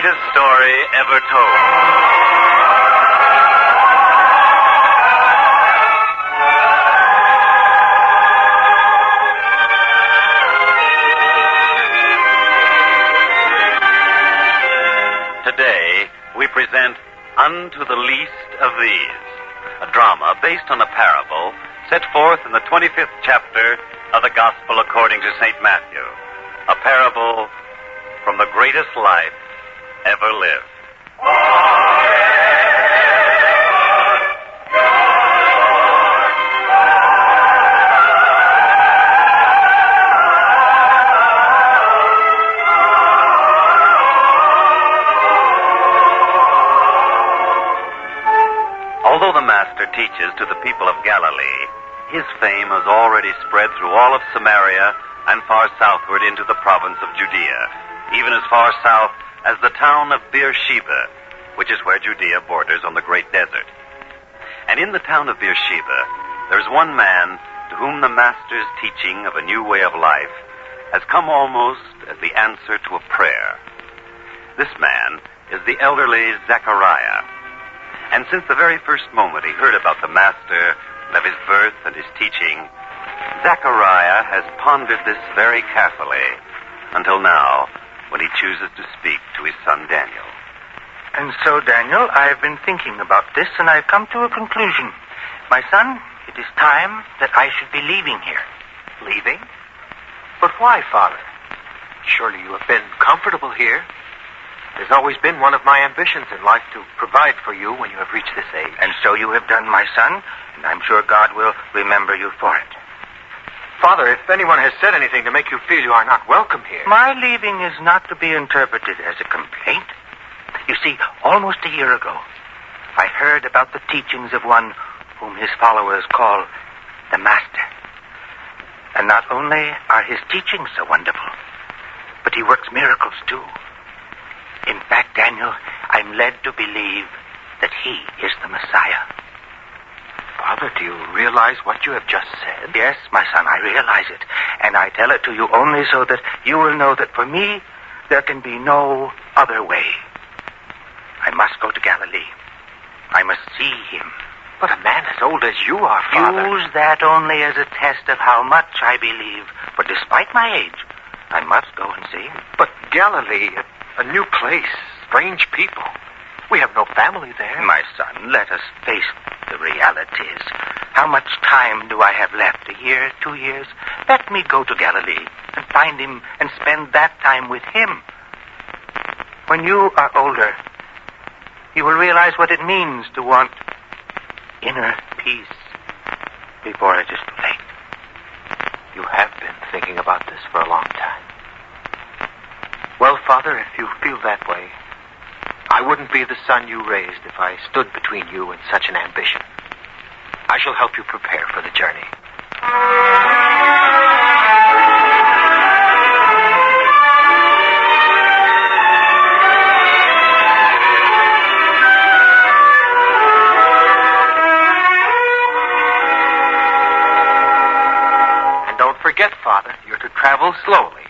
greatest story ever told. Today, we present Unto the Least of These, a drama based on a parable set forth in the 25th chapter of the Gospel according to St. Matthew, a parable from the greatest life ever lived. Although the Master teaches to the people of Galilee, his fame has already spread through all of Samaria and far southward into the province of Judea, even as far south as the town of Beersheba, which is where Judea borders on the great desert. And in the town of Beersheba, there's one man to whom the Master's teaching of a new way of life has come almost as the answer to a prayer. This man is the elderly Zechariah. And since the very first moment he heard about the Master and of his birth and his teaching, Zechariah has pondered this very carefully until now, when he chooses to speak to his son Daniel. And so, Daniel, I have been thinking about this, and I've come to a conclusion. My son, it is time that I should be leaving here. Leaving? But why, Father? Surely you have been comfortable here. There's always been one of my ambitions in life to provide for you when you have reached this age. And so you have done, my son, and I'm sure God will remember you for it. Father, if anyone has said anything to make you feel you are not welcome here... My leaving is not to be interpreted as a complaint. You see, almost a year ago, I heard about the teachings of one whom his followers call the Master. And not only are his teachings so wonderful, but he works miracles too. In fact, Daniel, I'm led to believe that he is the Messiah. Father, do you realize what you have just said? Yes, my son, I realize it. And I tell it to you only so that you will know that for me, there can be no other way. I must go to Galilee. I must see him. But a man as old as you are, Father... Use that only as a test of how much I believe. For despite my age, I must go and see him. But Galilee, a new place, strange people. We have no family there. My son, let us face the realities. How much time do I have left? A year, 2 years? Let me go to Galilee and find him and spend that time with him. When you are older, you will realize what it means to want inner peace before it is too late. You have been thinking about this for a long time. Well, Father, if you feel that way, I wouldn't be the son you raised if I stood between you and such an ambition. I shall help you prepare for the journey. And don't forget, Father, you're to travel slowly.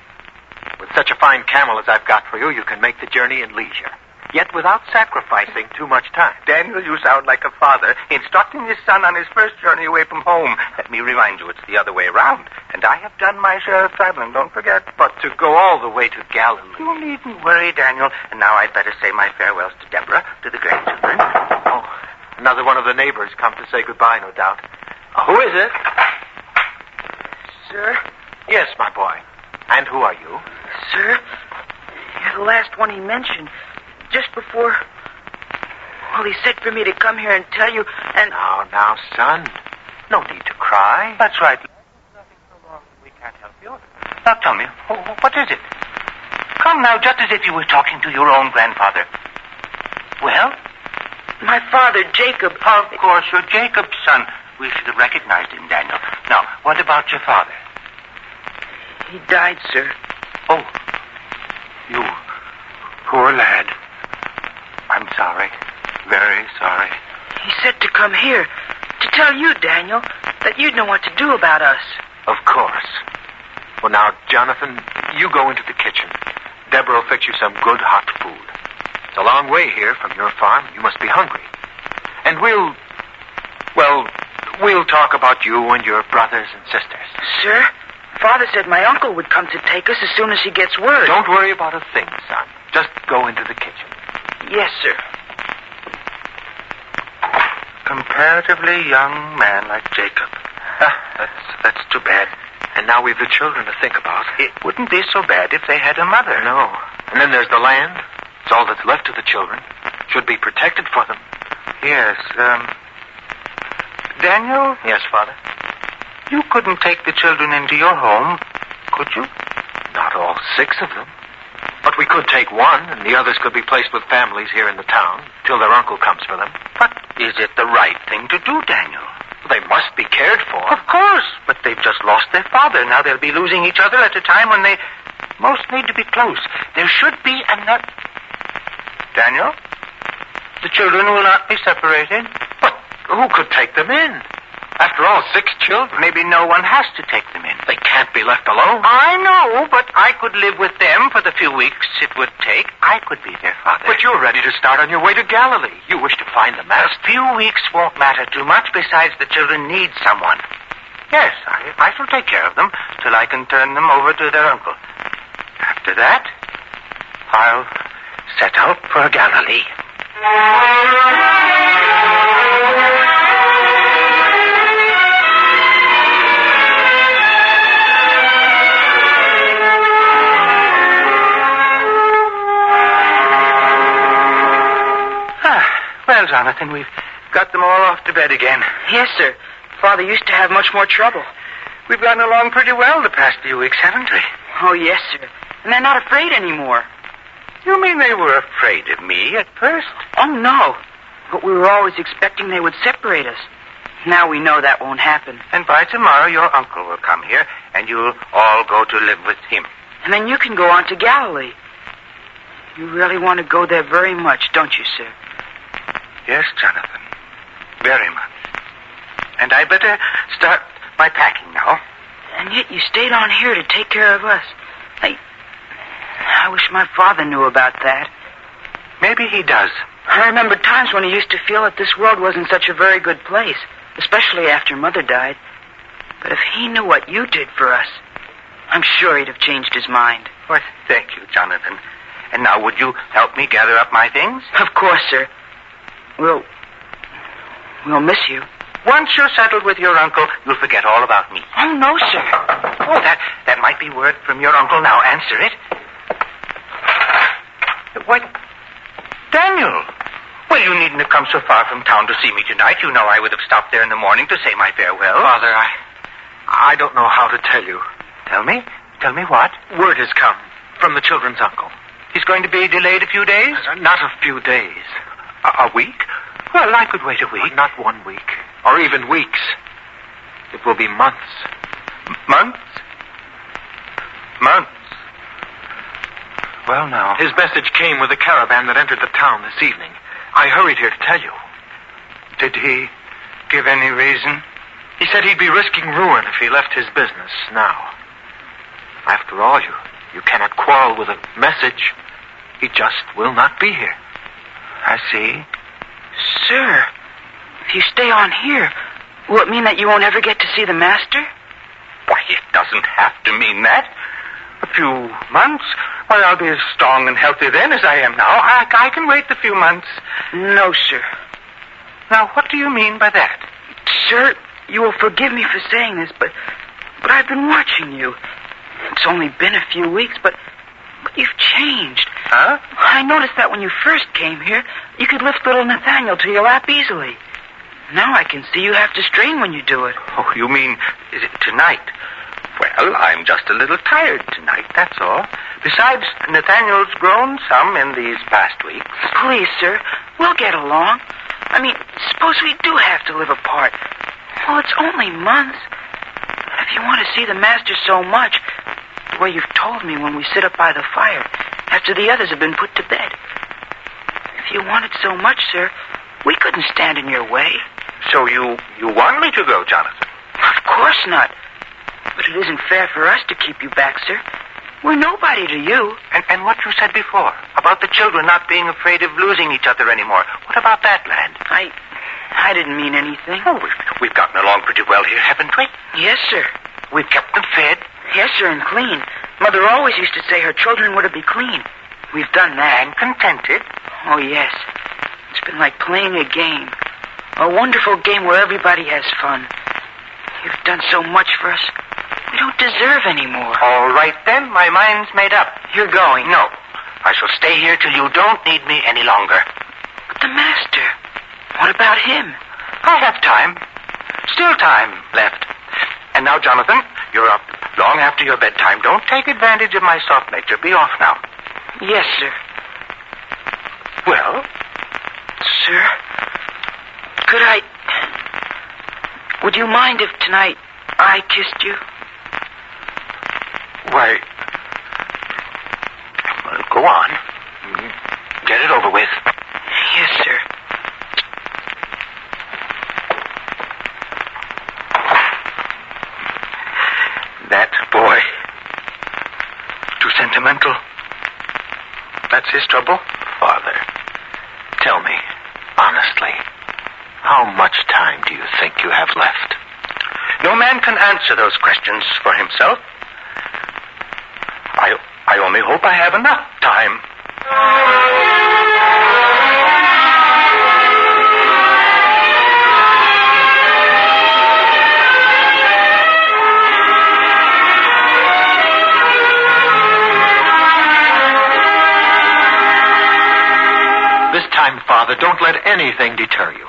With such a fine camel as I've got for you, you can make the journey in leisure, yet without sacrificing too much time. Daniel, you sound like a father instructing his son on his first journey away from home. Let me remind you, it's the other way around. And I have done my share of traveling, don't forget. But to go all the way to Galilee... You needn't worry, Daniel. And now I'd better say my farewells to Deborah, to the grandchildren. Oh, another one of the neighbors come to say goodbye, no doubt. Who is it? Sir? Yes, my boy. And who are you? Sir, you're the last one he mentioned. Just before... Well, he said for me to come here and tell you, and... Now, son. No need to cry. That's right. Nothing so long we can't help you. Now tell me, what is it? Come now, just as if you were talking to your own grandfather. Well? My father, Jacob... Of course, you're Jacob's son. We should have recognized him, Daniel. Now, what about your father? He died, sir. Oh, you poor lad. I'm sorry. Very sorry. He said to come here, to tell you, Daniel, that you'd know what to do about us. Of course. Well, now, Jonathan, you go into the kitchen. Deborah will fix you some good hot food. It's a long way here from your farm. You must be hungry. And we'll talk about you and your brothers and sisters. Sir, Father said my uncle would come to take us as soon as he gets word. Don't worry about a thing, son. Just go into the kitchen. Yes, sir. Comparatively young man like Jacob. That's too bad. And now we've the children to think about. It wouldn't be so bad if they had a mother. No. And then there's the land. It's all that's left to the children. Should be protected for them. Yes, Daniel? Yes, Father? You couldn't take the children into your home, could you? Not all 6 of them. But we could take one, and the others could be placed with families here in the town till their uncle comes for them. But is it the right thing to do, Daniel? They must be cared for. Of course, but they've just lost their father. Now they'll be losing each other at a time when they most need to be close. There should be another... Daniel? The children will not be separated. But who could take them in? After all, 6 children. Maybe no one has to take them in. They can't be left alone. I know, but I could live with them for the few weeks it would take. I could be their father. But you're ready to start on your way to Galilee. You wish to find the master. A few weeks won't matter too much. Besides, the children need someone. Yes, I shall take care of them till I can turn them over to their uncle. After that, I'll set out for Galilee. Well, Jonathan, we've got them all off to bed again. Yes, sir. Father used to have much more trouble. We've gotten along pretty well the past few weeks, haven't we? Oh, yes, sir. And they're not afraid anymore. You mean they were afraid of me at first? Oh, no. But we were always expecting they would separate us. Now we know that won't happen. And by tomorrow, your uncle will come here, and you'll all go to live with him. And then you can go on to Galilee. You really want to go there very much, don't you, sir? Yes, Jonathan. Very much. And I better start my packing now. And yet you stayed on here to take care of us. I wish my father knew about that. Maybe he does. I remember times when he used to feel that this world wasn't such a very good place, especially after Mother died. But if he knew what you did for us, I'm sure he'd have changed his mind. Well, thank you, Jonathan. And now would you help me gather up my things? Of course, sir. We'll miss you. Once you're settled with your uncle, you'll forget all about me. Oh, no, sir. Oh, that might be word from your uncle. Now, answer it. What? Daniel. Well, you needn't have come so far from town to see me tonight. You know I would have stopped there in the morning to say my farewell. Father, I don't know how to tell you. Tell me? Tell me what? Word has come from the children's uncle. He's going to be delayed a few days? Not a few days. A week? Well, I could wait a week. Not 1 week. Or even weeks. It will be months. Months? Months. Well, now. His message came with a caravan that entered the town this evening. I hurried here to tell you. Did he give any reason? He said he'd be risking ruin if he left his business now. After all, you cannot quarrel with a message. He just will not be here. I see. Sir, if you stay on here, will it mean that you won't ever get to see the master? Why, it doesn't have to mean that. A few months? Why, I'll be as strong and healthy then as I am now. I can wait the few months. No, sir. Now, what do you mean by that? Sir, you will forgive me for saying this, but I've been watching you. It's only been a few weeks, but you've changed. Huh? I noticed that when you first came here, you could lift little Nathaniel to your lap easily. Now I can see you have to strain when you do it. Oh, you mean tonight? Well, I'm just a little tired tonight, that's all. Besides, Nathaniel's grown some in these past weeks. Please, sir, we'll get along. I mean, suppose we do have to live apart. Well, it's only months. If you want to see the master so much, the way you've told me when we sit up by the fire, after the others have been put to bed. If you want it so much, sir, we couldn't stand in your way. So you want me to go, Jonathan? Of course not. But it isn't fair for us to keep you back, sir. We're nobody to you. And what you said before about the children not being afraid of losing each other anymore. What about that, lad? I didn't mean anything. Oh, we've gotten along pretty well here, haven't we? Yes, sir. We've kept them fed. Yes, sir, and clean. Mother always used to say her children were to be clean. We've done that. And contented. Oh, yes. It's been like playing a game. A wonderful game where everybody has fun. You've done so much for us. We don't deserve any more. All right, then. My mind's made up. You're going? No. I shall stay here till you don't need me any longer. But the master. What about him? I have time. Still time left. And now, Jonathan, you're up long after your bedtime. Don't take advantage of my soft nature. Be off now. Yes, sir. Well? Sir, could I... Would you mind if tonight I kissed you? Why... Well, go on. Get it over with. Yes, sir. That boy. Too sentimental. That's his trouble? Father, tell me, honestly, how much time do you think you have left? No man can answer those questions for himself. I only hope I have enough time. This time, Father, don't let anything deter you.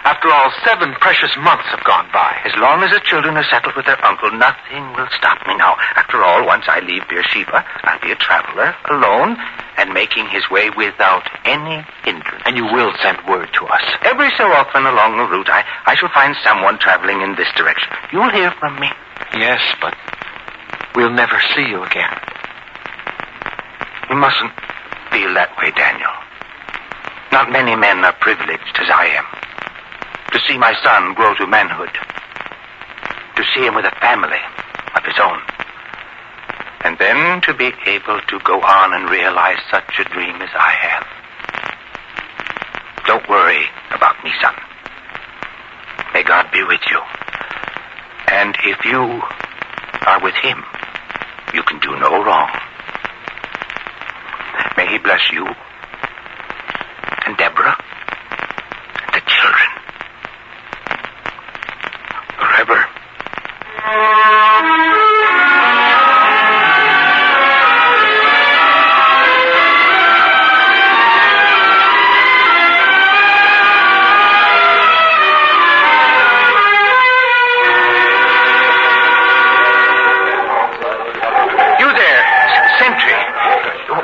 After all, 7 precious months have gone by. As long as the children are settled with their uncle, nothing will stop me now. After all, once I leave Beersheba, I'll be a traveler, alone, and making his way without any hindrance. And you will send word to us. Every so often along the route, I shall find someone traveling in this direction. You'll hear from me. Yes, but we'll never see you again. You mustn't feel that way, Daniel. Not many men are privileged as I am. To see my son grow to manhood. To see him with a family of his own. And then to be able to go on and realize such a dream as I have. Don't worry about me, son. May God be with you. And if you are with him, you can do no wrong. May he bless you and Deborah and the children. Forever. You there, sentry.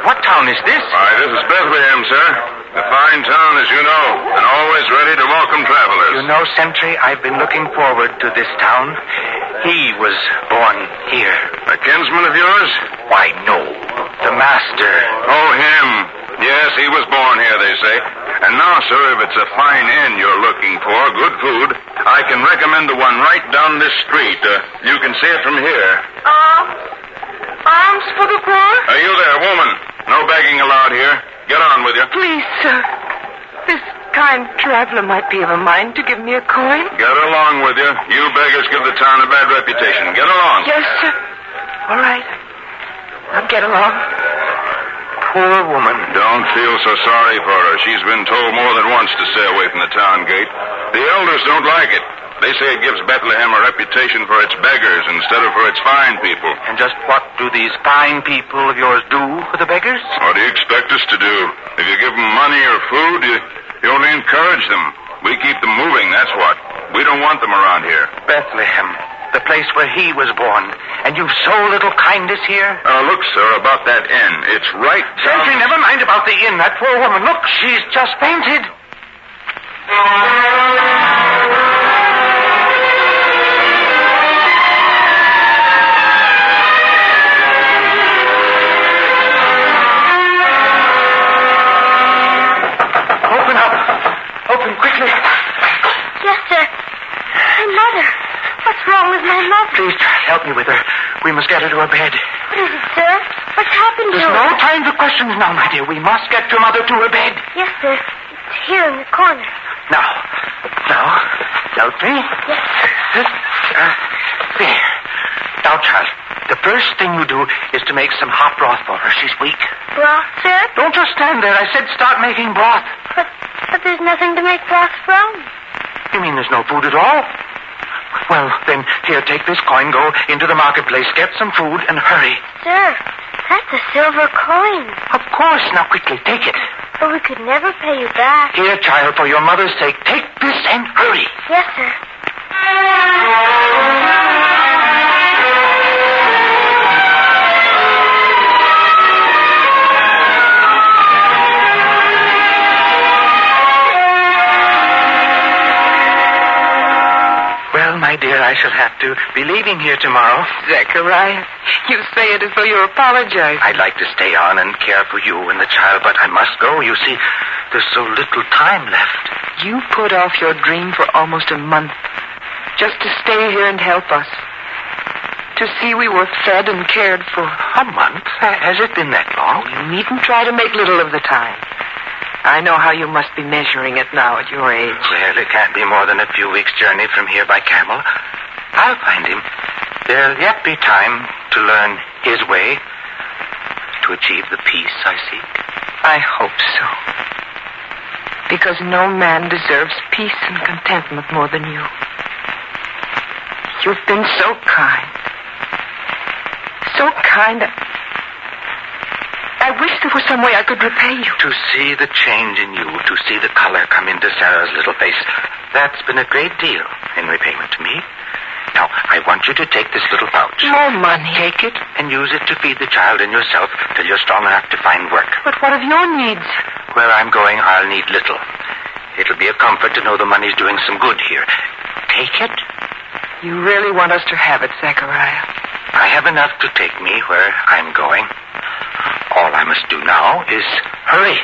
What town is this? Why, this is Bethlehem, sir. A fine town, as you know, and always ready to welcome travelers. You know, sentry, I've been looking forward to this town. He was born here. A kinsman of yours? Why, no. The master. Oh, him. Yes, he was born here, they say. And now, sir, if it's a fine inn you're looking for, good food, I can recommend the one right down this street. You can see it from here. Alms for the poor? Are you there, woman? No begging allowed here. Get on with you. Please, sir. This kind traveler might be of a mind to give me a coin. Get along with you. You beggars give the town a bad reputation. Get along. Yes, sir. All right. I'll get along. Poor woman. Don't feel so sorry for her. She's been told more than once to stay away from the town gate. The elders don't like it. They say it gives Bethlehem a reputation for its beggars instead of for its fine people. And just what do these fine people of yours do for the beggars? What do you expect us to do? If you give them money or food, you only encourage them. We keep them moving, that's what. We don't want them around here. Bethlehem, the place where he was born. And you've so little kindness here? Look, sir, about that inn. It's right down... Sentry, never mind about the inn. That poor woman. Look, she's just fainted. Open up. Open quickly. Yes, sir. My mother. What's wrong with my mother? Please help me with her. We must get her to her bed. What is it, sir? What's happened to There's her? no time for questions now, my dear. We must get your mother to her bed. Yes, sir. It's here in the corner. Now, help me. Yes. There. Now, child, the first thing you do is to make some hot broth for her. She's weak. Broth, sir? Don't just stand there. I said start making broth. But there's nothing to make broth from. You mean there's no food at all? Well, then, here, take this coin, go into the marketplace, get some food, and hurry. Sir, that's a silver coin. Of course. Now, quickly, take it. But we could never pay you back. Here, child, for your mother's sake, take this and hurry. Yes, sir. Well, my dear, I shall have to be leaving here tomorrow. Zechariah, you say it as though you're apologizing. I'd like to stay on and care for you and the child, but I must go. You see, there's so little time left. You put off your dream for almost a month just to stay here and help us. To see we were fed and cared for. A month? Has it been that long? You needn't try to make little of the time. I know how you must be measuring it now at your age. Well, it can't be more than a few weeks' journey from here by camel. I'll find him. There'll yet be time to learn his way, to achieve the peace I seek. I hope so. Because no man deserves peace and contentment more than you. You've been so kind. So kind. I wish there was some way I could repay you. To see the change in you, to see the color come into Sarah's little face, that's been a great deal in repayment to me. Now, I want you to take this little pouch. More money. Take it and use it to feed the child and yourself till you're strong enough to find work. But what of your needs? Where I'm going, I'll need little. It'll be a comfort to know the money's doing some good here. Take it. You really want us to have it, Zechariah? I have enough to take me where I'm going. All I must do now is hurry.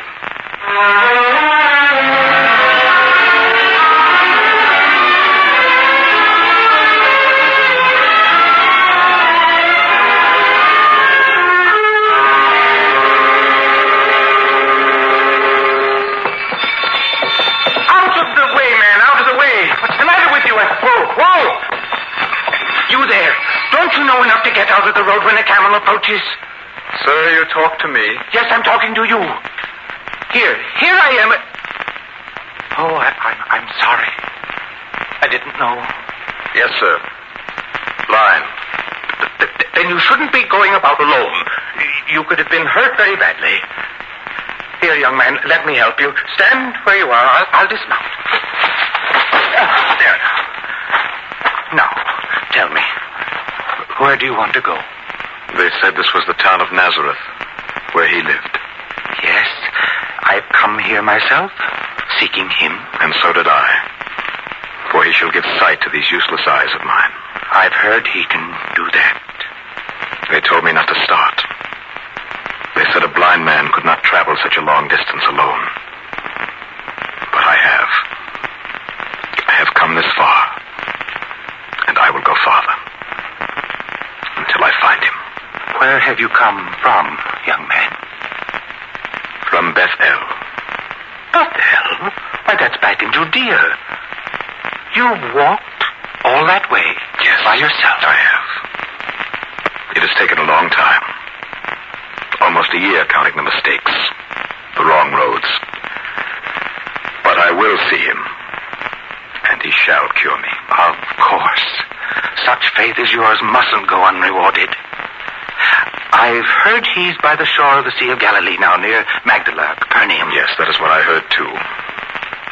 Out of the way, man, out of the way. What's the matter with you? Whoa! You there. Don't you know enough to get out of the road when a camel approaches? Sir, you talk to me. Yes, I'm talking to you. Here I am. Oh, I'm sorry. I didn't know. Yes, sir. Blind. Then you shouldn't be going about alone. You could have been hurt very badly. Here, young man, let me help you. Stand where you are. I'll dismount. There now. Now, tell me, where do you want to go? They said this was the town of Nazareth, where he lived. Yes, I've come here myself, seeking him. And so did I. For he shall give sight to these useless eyes of mine. I've heard he can do that. They told me not to start. They said a blind man could not travel such a long distance alone. But I have. I have come this far. And I will go farther. Until I find him. Where have you come from, young man? From Bethel. Bethel? Why, that's back in Judea. You walked all that way? Yes. By yourself? I have. It has taken a long time. Almost a year counting the mistakes. The wrong roads. But I will see him. And he shall cure me. Of course. Such faith as yours mustn't go unrewarded. I've heard he's by the shore of the Sea of Galilee now, near Magdala, Capernaum. Yes, that is what I heard, too.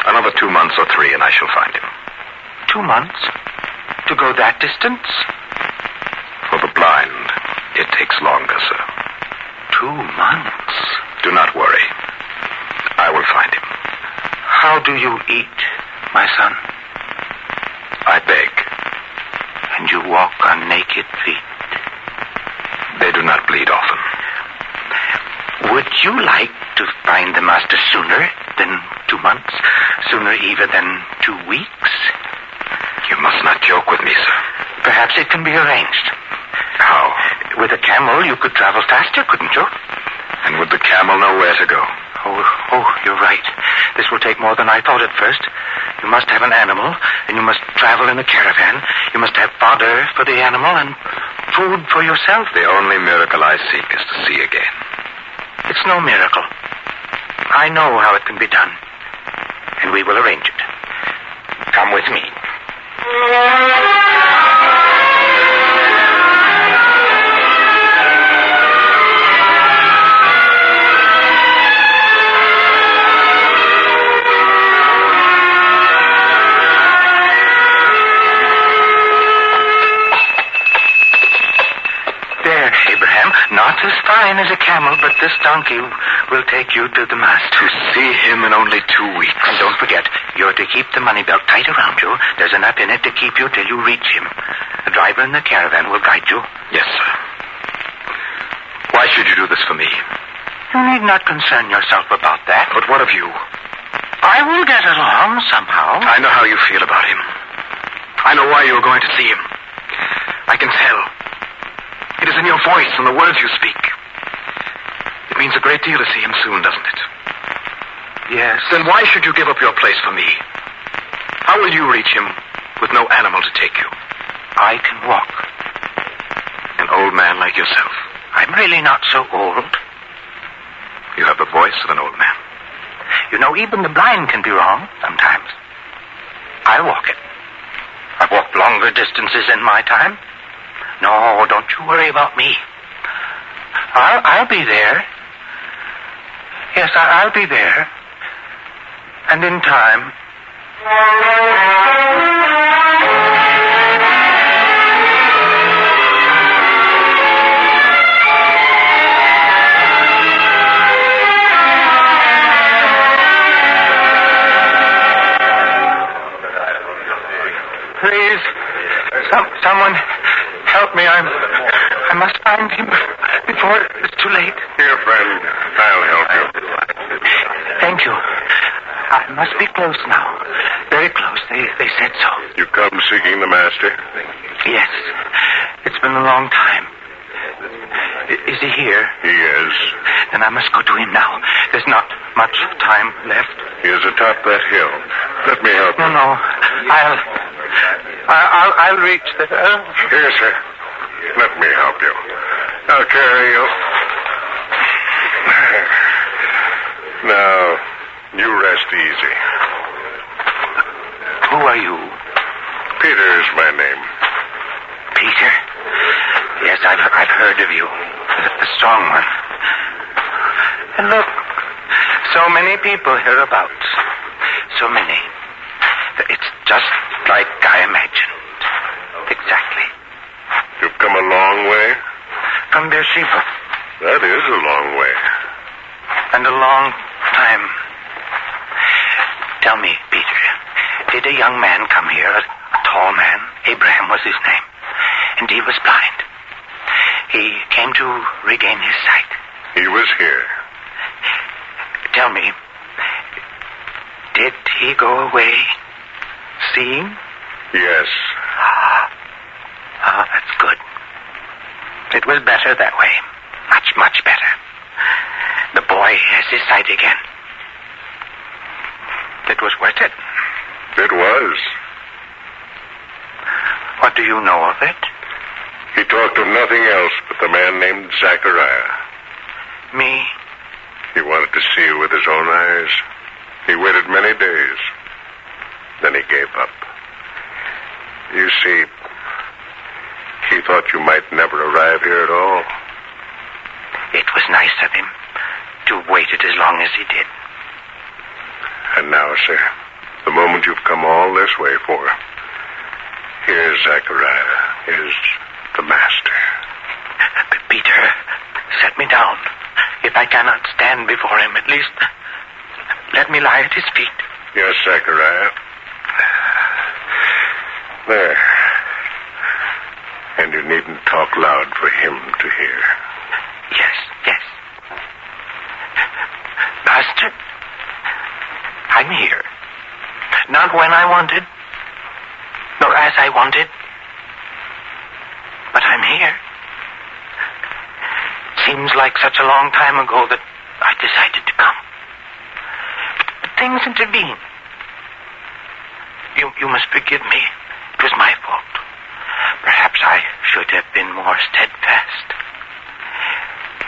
Another 2 months or 3, and I shall find him. 2 months? To go that distance? For the blind, it takes longer, sir. 2 months? Do not worry. I will find him. How do you eat, my son? I beg. And you walk on naked feet? They do not bleed often. Would you like to find the master sooner than 2 months? Sooner even than 2 weeks? You must not joke with me, sir. Perhaps it can be arranged. How? With a camel, you could travel faster, couldn't you? And would the camel know where to go? Oh, you're right. This will take more than I thought at first. You must have an animal, and you must travel in a caravan. You must have fodder for the animal and food for yourself. The only miracle I seek is to see again. It's no miracle. I know how it can be done, and we will arrange it. Come with me. Not as fine as a camel, but this donkey will take you to the master. To see him in only 2 weeks. And don't forget, you're to keep the money belt tight around you. There's enough in it to keep you till you reach him. The driver in the caravan will guide you. Yes, sir. Why should you do this for me? You need not concern yourself about that. But what of you? I will get along somehow. I know how you feel about him. I know why you are going to see him. I can tell. It is in your voice and the words you speak. It means a great deal to see him soon, doesn't it? Yes. Then why should you give up your place for me? How will you reach him with no animal to take you? I can walk. An old man like yourself. I'm really not so old. You have the voice of an old man. You know, even the blind can be wrong sometimes. I'll walk it. I've walked longer distances in my time. No, don't you worry about me. I'll be there. Yes, I'll be there. And in time. Please, someone help me. I must find him before it's too late. Here, friend. I'll help you. Thank you. I must be close now. Very close. They said so. You come seeking the master? Yes. It's been a long time. Is he here? He is. Then I must go to him now. There's not much time left. He is atop that hill. Let me help you. No. I'll reach there. Here, sir. Let me help you. I'll carry you. Now, you rest easy. Who are you? Peter is my name. Peter? Yes, I've heard of you. The strong one. And look, so many people hereabouts. So many. It's just like I imagined. Exactly. You've come a long way? From Beersheba. That is a long way. And a long time. Tell me, Peter, did a young man come here, a tall man? Abraham was his name. And he was blind. He came to regain his sight. He was here. Tell me, did he go away seeing? Yes. That's good. It was better that way. Much, much better. The boy has his sight again. It was worth it. It was. What do you know of it? He talked of nothing else but the man named Zachariah. Me? He wanted to see you with his own eyes. He waited many days. Then he gave up. You see, he thought you might never arrive here at all. It was nice of him to wait it as long as he did. And now, sir, the moment you've come all this way for, here's Zachariah, here's the master. Peter, set me down. If I cannot stand before him, at least let me lie at his feet. Yes, Zachariah. There. And you needn't talk loud for him to hear. Yes. Master, I'm here. Not when I wanted, nor as I wanted, but I'm here. seems like such a long time ago that I decided to come. But things intervened. You must forgive me. It was my fault. Perhaps I should have been more steadfast.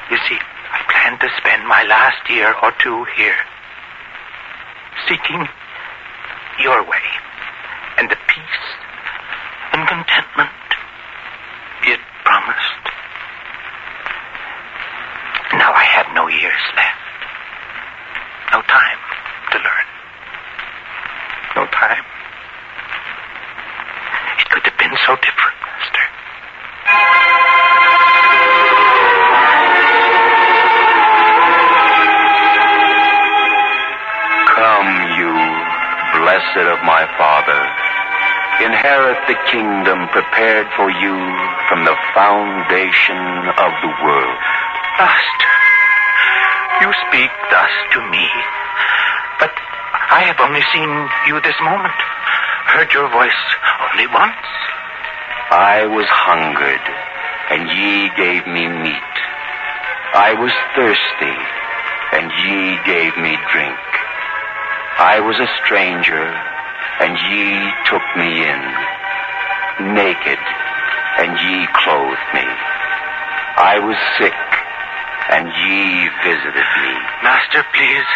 You see, I planned to spend my last year or two here, seeking your way and the peace and contentment you had promised. Now I have no years left. No time to learn. No time. It could have been so different, Master. Come, you, blessed of my Father, inherit the kingdom prepared for you from the foundation of the world. Master, you speak thus to me, but I have only seen you this moment, heard your voice only once. I was hungered, and ye gave me meat. I was thirsty, and ye gave me drink. I was a stranger, and ye took me in. Naked, and ye clothed me. I was sick, and ye visited me. Master, please,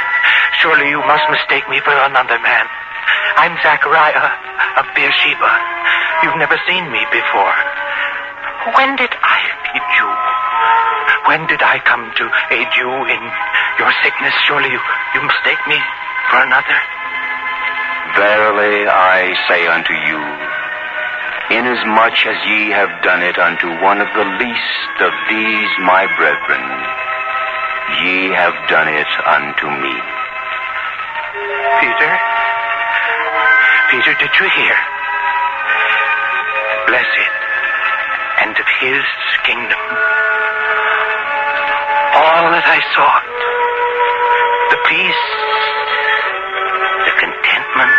surely you must mistake me for another man. I'm Zachariah of Beersheba. You've never seen me before. When did I feed you? When did I come to aid you in your sickness? Surely you mistake me for another. Verily I say unto you, inasmuch as ye have done it unto one of the least of these my brethren, ye have done it unto me. Peter, did you hear? Blessed, and of his kingdom, all that I sought, the peace, the contentment,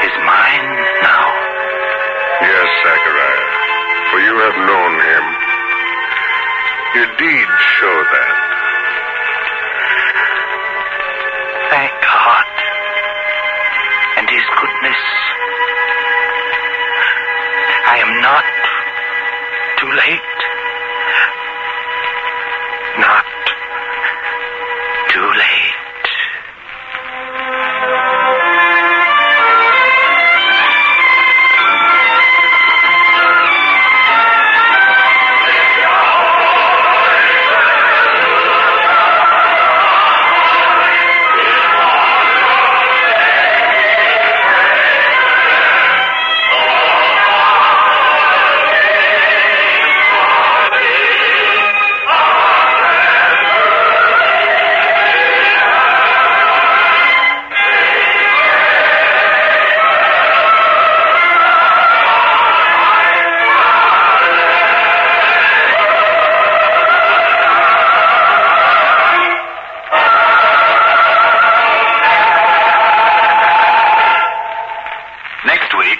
is mine now. Yes, Zachariah, for you have known him. Your deeds show that. Thank God and his goodness. I am not too late. Not too late.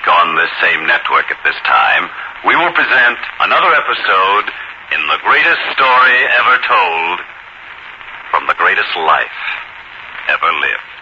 On this same network at this time, we will present another episode in the greatest story ever told from the greatest life ever lived.